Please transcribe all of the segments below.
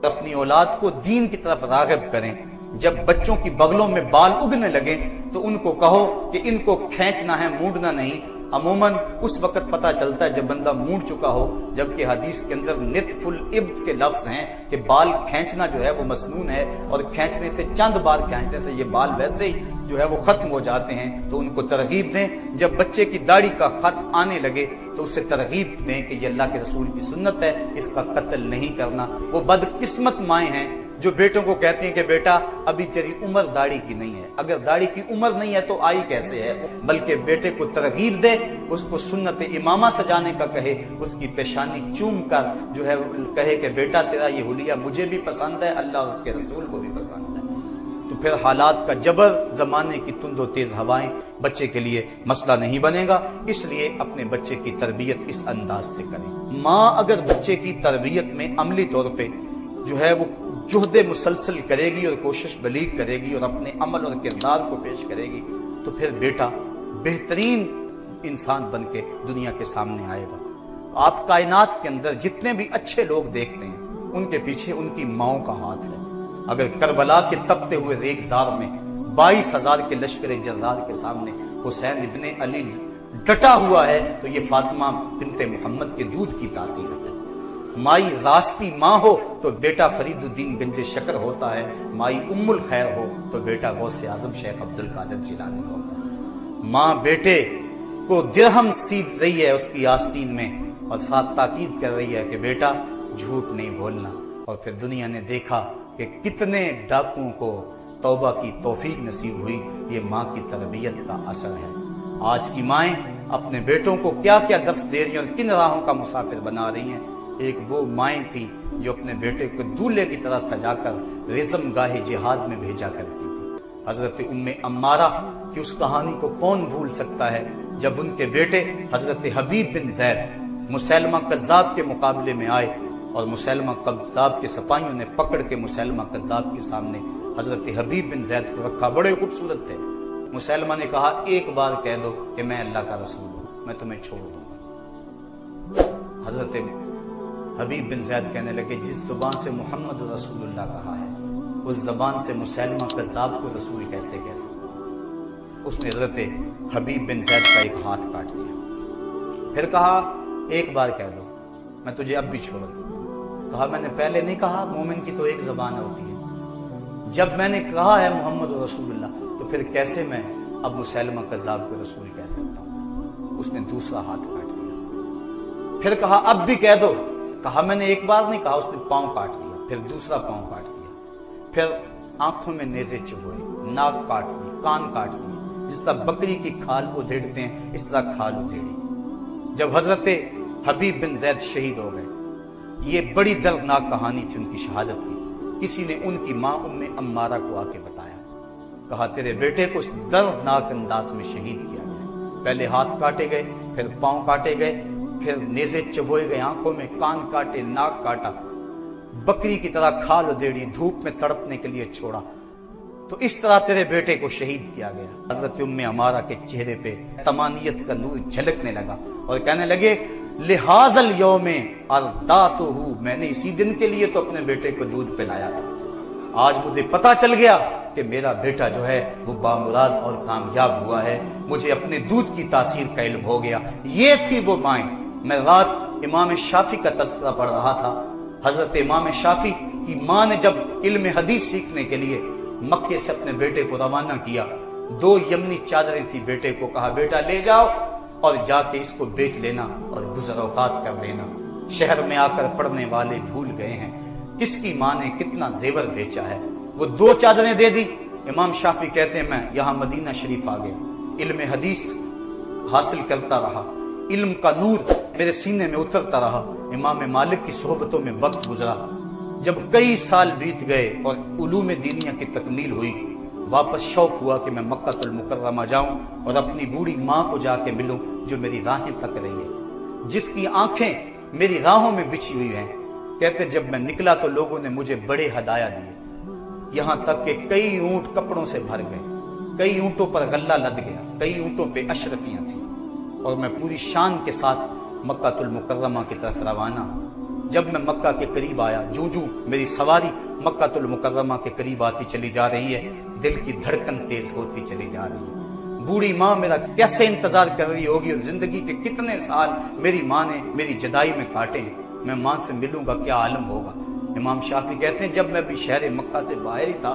اپنی اولاد کو دین کی طرف راغب کریں۔ جب بچوں کی بغلوں میں بال اگنے لگیں تو ان کو کہو کہ ان کو کھینچنا ہے، موڑنا نہیں۔ عموماً اس وقت پتہ چلتا ہے جب بندہ موڑ چکا ہو، جبکہ حدیث کے اندر نتف الابط کے لفظ ہیں کہ بال کھینچنا جو ہے وہ مسنون ہے، اور کھینچنے سے چند بار کھینچنے سے یہ بال ویسے ہی جو ہے وہ ختم ہو جاتے ہیں۔ تو ان کو ترغیب دیں۔ جب بچے کی داڑھی کا خط آنے لگے تو اسے ترغیب دیں کہ یہ اللہ کے رسول کی سنت ہے، اس کا قتل نہیں کرنا۔ وہ بدقسمت مائیں ہیں جو بیٹوں کو کہتی ہیں کہ بیٹا ابھی تیری عمر داڑھی کی نہیں ہے، اگر داڑھی کی عمر نہیں ہے تو آئی کیسے ہے؟ بلکہ بیٹے کو ترغیب دے، اس کو سنت امامہ سجانے کا کہے، اس کی پیشانی چوم کر جو ہے کہے کہ بیٹا تیرا یہ حلیہ مجھے بھی پسند ہے، اللہ اور اس کے رسول کو بھی پسند ہے۔ تو پھر حالات کا جبر، زمانے کی تند و تیز ہوائیں بچے کے لیے مسئلہ نہیں بنے گا۔ اس لیے اپنے بچے کی تربیت اس انداز سے کریں۔ ماں اگر بچے کی تربیت میں عملی طور پہ جو ہے وہ جہد مسلسل کرے گی اور کوشش بلیغ کرے گی اور اپنے عمل اور کردار کو پیش کرے گی تو پھر بیٹا بہترین انسان بن کے دنیا کے سامنے آئے گا۔ آپ کائنات کے اندر جتنے بھی اچھے لوگ دیکھتے ہیں ان کے پیچھے ان کی ماؤں کا ہاتھ ہے۔ اگر کربلا کے تپتے ہوئے ریگزار میں 22,000 کے لشکر جرار کے سامنے حسین ابن علی ڈٹا ہوا ہے تو یہ فاطمہ بنت محمد کے دودھ کی تاثیر ہے۔ مائی راستی ماں ہو تو بیٹا فرید الدین گنج شکر ہوتا ہے، مائی ام الخیر ہو تو بیٹا غوث اعظم شیخ عبد القادر جیلانی ہوتا ہے۔ ماں بیٹے کو درہم سیدھ رہی ہے اس کی آستین میں اور ساتھ تاکید کر رہی ہے کہ بیٹا جھوٹ نہیں بولنا۔ اور پھر دنیا نے دیکھا کہ کتنے ڈاکوؤں کو توبہ کی توفیق نصیب ہوئی، یہ ماں کی تربیت کا اثر ہے۔ آج کی مائیں اپنے بیٹوں کو کیا کیا درس دے رہی ہیں اور کن راہوں کا مسافر بنا رہی ہیں۔ ایک وہ مائیں تھی جو اپنے بیٹے کو دولہے کی طرح سجا کر رزم گاہ جہاد میں بھیجا کرتی تھی۔ حضرت ام عمارہ کی اس کہانی کو کون بھول سکتا ہے جب ان کے بیٹے حضرت حبیب بن زید مسیلمہ کذاب کے مقابلے میں آئے اور مسیلمہ کذاب کے سپاہیوں نے پکڑ کے مسیلمہ کذاب کے سامنے حضرت حبیب بن زید کو رکھا، بڑے خوبصورت تھے۔ مسیلمہ نے کہا ایک بار کہہ دو کہ میں اللہ کا رسول ہوں، میں تمہیں چھوڑ دوں گا۔ حضرت حبیب بن زید کہنے لگے جس زبان سے محمد رسول اللہ کہا ہے اس زبان سے مسیلمہ کذاب کو رسول کیسے کہہ سکتا؟ اس نے حضرت حبیب بن زید کا ایک ہاتھ کاٹ دیا، پھر کہا ایک بار کہہ دو میں تجھے اب بھی چھوڑ دوں۔ کہا میں نے پہلے نہیں کہا مومن کی تو ایک زبان ہوتی ہے؟ جب میں نے کہا ہے محمد رسول اللہ تو پھر کیسے میں اب مسیلمہ کذاب کو رسول کہہ سکتا ہوں؟ اس نے دوسرا ہاتھ کاٹ دیا، پھر کہا اب بھی کہہ دو۔ کہا میں نے ایک بار نہیں کہا، اس نے پاؤں کاٹ دیا، پھر دوسرا پاؤں کاٹ دیا، پھر آنکھوں میں نیزے چبھوئے، ناک کاٹ دی، کان کاٹ دی، جس طرح بکری کی کھال ادھیڑتے ہیں اس طرح کھال ادھیڑی۔ جب حضرت حبیب بن زید شہید ہو گئے، یہ بڑی دردناک کہانی تھی ان کی شہادت کی، کسی نے ان کی ماں ام عمارہ کو آ کے بتایا، کہا تیرے بیٹے کو اس دردناک انداز میں شہید کیا گیا، پہلے ہاتھ کاٹے گئے، پھر پاؤں کاٹے گئے، پھر نیزے چبھوئے گئے آنکھوں میں، کان کاٹے، ناک کاٹا، بکری کی طرح کھال ادھیڑی، دھوپ میں تڑپنے کے لیے چھوڑا، تو اس طرح تیرے بیٹے کو شہید کیا گیا۔ حضرت ام عمارہ کے چہرے پہ تمانیت کا نور جھلکنے لگا اور کہنے لگے لہذا الیوم ارداتہ، میں نے اسی دن کے لیے تو اپنے بیٹے کو دودھ پلایا تھا، آج مجھے پتا چل گیا کہ میرا بیٹا جو ہے وہ بامراد اور کامیاب ہوا ہے، مجھے اپنے دودھ کی تاثیر کا علم ہو گیا۔ یہ تھی وہ مائیں۔ میں رات امام شافعی کا تذکرہ پڑھ رہا تھا، حضرت امام شافعی کی ماں نے جب علم حدیث سیکھنے کے لیے مکے سے اپنے بیٹے کو روانہ کیا، 2 یمنی چادریں تھی، بیٹے کو کہا بیٹا لے جاؤ اور جا کے اس کو بیچ لینا اور گزر اوقات کر لینا۔ شہر میں آ کر پڑھنے والے بھول گئے ہیں کس کی ماں نے کتنا زیور بیچا ہے۔ وہ 2 چادریں دے دی۔ امام شافعی کہتے ہیں میں یہاں مدینہ شریف آ گیا، علم حدیث حاصل کرتا رہا، علم کا نور میرے سینے میں اترتا رہا، امام مالک کی صحبتوں میں وقت گزرا۔ جب کئی سال بیت گئے اور علوم دینیہ کی تکمیل ہوئی، واپس شوق ہوا کہ میں مکہ المکرمہ جاؤں اور اپنی بوڑھی ماں کو جا کے ملوں جو میری راہیں تک رہی ہے، جس کی آنکھیں میری راہوں میں بچھی ہوئی ہیں۔ کہتے جب میں نکلا تو لوگوں نے مجھے بڑے ہدایا دیے، یہاں تک کہ کئی اونٹ کپڑوں سے بھر گئے، کئی اونٹوں پر غلہ لد گیا، کئی اونٹوں پہ اشرفیاں تھیں، اور میں پوری شان کے ساتھ مکہ المکرمہ کی طرف روانہ ہوں۔ جب میں مکہ کے قریب آیا، جوں میری سواری مکہ المکرمہ کے قریب آتی چلی جا رہی ہے، دل کی دھڑکن تیز ہوتی چلی جا رہی ہے۔ بوڑھی ماں میرا کیسے انتظار کر رہی ہوگی، اور زندگی کے کتنے سال میری ماں نے میری جدائی میں کاٹے ہیں، میں ماں سے ملوں گا، کیا عالم ہوگا۔ امام شافعی کہتے ہیں جب میں بھی شہر مکہ سے باہر ہی تھا،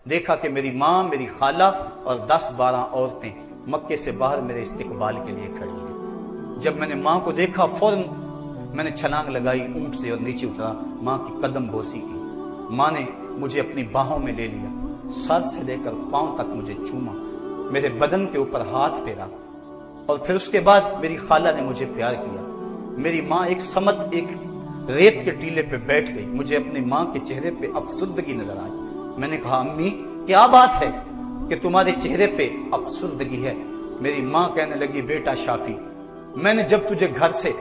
دیکھا کہ میری ماں، میری خالہ اور 10-12 عورتیں مکے سے باہر میرے استقبال کے لیے کھڑی ہیں۔ جب میں نے ماں کو دیکھا، فوراً میں نے چھلانگ لگائی اونٹ سے اور نیچے اترا، ماں کی قدم بوسی کی۔ ماں نے مجھے اپنی باہوں میں لے لیا، سر سے لے کر پاؤں تک مجھے چوما، میرے بدن کے اوپر ہاتھ پھیرا، اور پھر اس کے بعد میری خالہ نے مجھے پیار کیا۔ میری ماں ایک سمت ایک ریت کے ٹیلے پہ بیٹھ گئی، مجھے اپنی ماں کے چہرے پہ افسردگی نظر آئی۔ میں نے کہا امی کیا بات ہے کہ تمہارے چہرے پہ افسردگی ہے؟ میری ماں کہنے لگی بیٹا شافی، میں نے جب تجھے گھر سے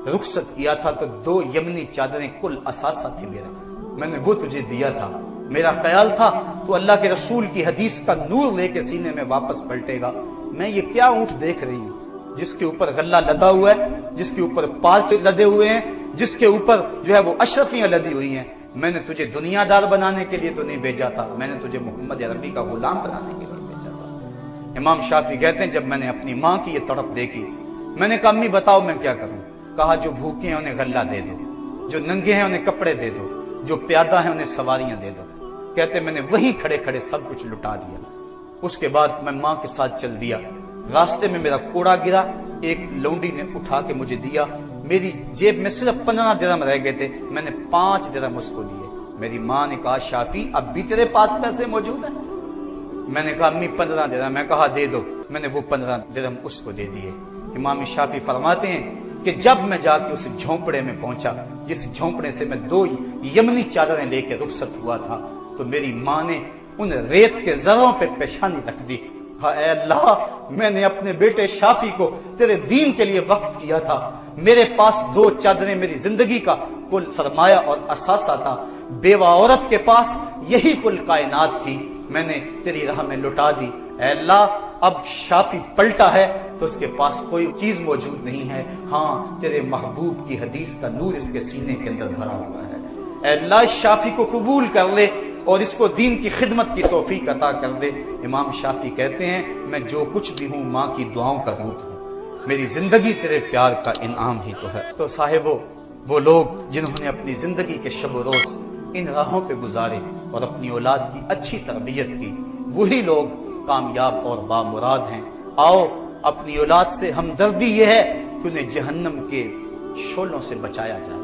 رخصت کیا تھا تو 2 یمنی چادریں کل اثاثہ تھی میرا، میں نے وہ تجھے دیا تھا، میرا خیال تھا تو اللہ کے رسول کی حدیث کا نور لے کے سینے میں واپس پلٹے گا۔ میں یہ کیا اونٹ دیکھ رہی ہوں جس کے اوپر غلہ لدا ہوا ہے، جس کے اوپر پاس لدے ہوئے ہیں، جس کے اوپر جو ہے وہ اشرفیاں لدی ہوئی ہیں۔ میں نے تجھے دنیا دار بنانے کے لیے تو نہیں بھیجا تھا، میں نے تجھے محمد عربی کا غلام بنانے کے لیے بھیجا تھا۔ امام شافعی کہتے ہیں جب میں نے اپنی ماں کی یہ تڑپ دیکھی، میں نے کہا امی بتاؤ میں کیا کروں؟ کہا جو بھوکے ہیں انہیں غلہ دے دو، جو ننگے ہیں انہیں کپڑے دے دو، جو پیادہ ہیں انہیں سواریاں دے دو۔ کہتے میں نے وہیں کھڑے کھڑے سب کچھ لٹا دیا۔ اس کے بعد میں ماں کے ساتھ چل دیا، راستے میں میرا کوڑا گرا، ایک لونڈی نے اٹھا کے مجھے دیا، میری جیب میں صرف 15 درہم رہ گئے تھے، میں نے 5 درہم اس کو دیے۔ میری ماں نے کہا شافی اب بھی تیرے پاس پیسے موجود ہیں؟ میں نے کہا امی 15 درہم، میں کہا دے دو، میں نے وہ 15 درہم اس کو دے دیے۔ امام شافعی فرماتے ہیں کہ جب میں جا کے اس جھونپڑے میں پہنچا جس جھونپڑے سے میں 2 یمنی چادریں لے کے رخصت ہوا تھا، تو میری ماں نے ان ریت کے ذروں پہ پیشانی رکھ دی۔ اے اللہ، میں نے اپنے بیٹے شافی کو تیرے دین کے لیے وقف کیا تھا، میرے پاس 2 چادریں میری زندگی کا کل سرمایہ اور اثاثہ تھا، بیوہ عورت کے پاس یہی کل کائنات تھی، میں نے تیری راہ میں لٹا دی۔ اے اللہ، اب شافی پلٹا ہے تو اس کے پاس کوئی چیز موجود نہیں ہے، ہاں تیرے محبوب کی حدیث کا نور اس کے سینے کے اندر بھرا ہوا ہے۔ اے اللہ، شافی کو قبول کر لے اور اس کو دین کی خدمت کی توفیق عطا کر دے۔ امام شافعی کہتے ہیں میں جو کچھ بھی ہوں ماں کی دعاؤں کا روت ہوں، میری زندگی تیرے پیار کا انعام ہی تو ہے۔ تو صاحبو، وہ لوگ جنہوں نے اپنی زندگی کے شب و روز ان راہوں پہ گزارے اور اپنی اولاد کی اچھی تربیت کی، وہی لوگ کامیاب اور بامراد ہیں۔ آؤ اپنی اولاد سے ہمدردی یہ ہے کہ انہیں جہنم کے شعلوں سے بچایا جائے۔